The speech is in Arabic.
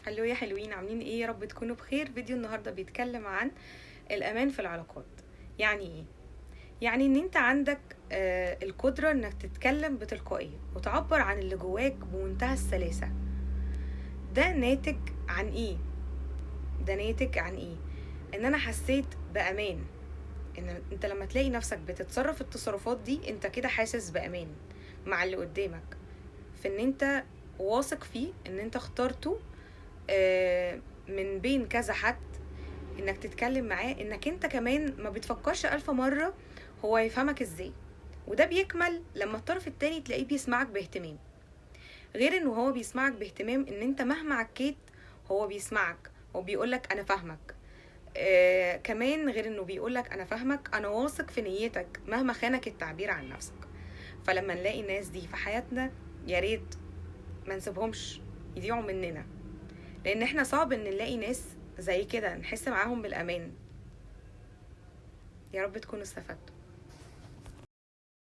هلو يا حلوين، عاملين ايه؟ يا رب تكونوا بخير. فيديو النهارده بيتكلم عن الامان في العلاقات. يعني ايه؟ يعني ان انت عندك القدرة انك تتكلم بتلقائية وتعبر عن اللي جواك بمنتهى السلاسة. ده ناتج عن ايه؟ ده ناتج عن ايه؟ ان انا حسيت بامان. ان انت لما تلاقي نفسك بتتصرف التصرفات دي، انت كده حاسس بامان مع اللي قدامك، في ان انت واثق فيه، ان انت اخترته من بين كذا حد انك تتكلم معاه، انك انت كمان ما بتفكرش الف مرة هو يفهمك ازاي. وده بيكمل لما الطرف التاني تلاقيه بيسمعك باهتمام. غير انه هو بيسمعك باهتمام، ان انت مهما عكيت هو بيسمعك، هو بيقولك انا فاهمك. كمان غير انه بيقولك انا فاهمك، انا واثق في نيتك مهما خانك التعبير عن نفسك. فلما نلاقي الناس دي في حياتنا، يا ريت ما نسيبهمش يضيعوا مننا، لان احنا صعب ان نلاقي ناس زي كده نحس معاهم بالامان. يا رب تكونوا استفدتوا.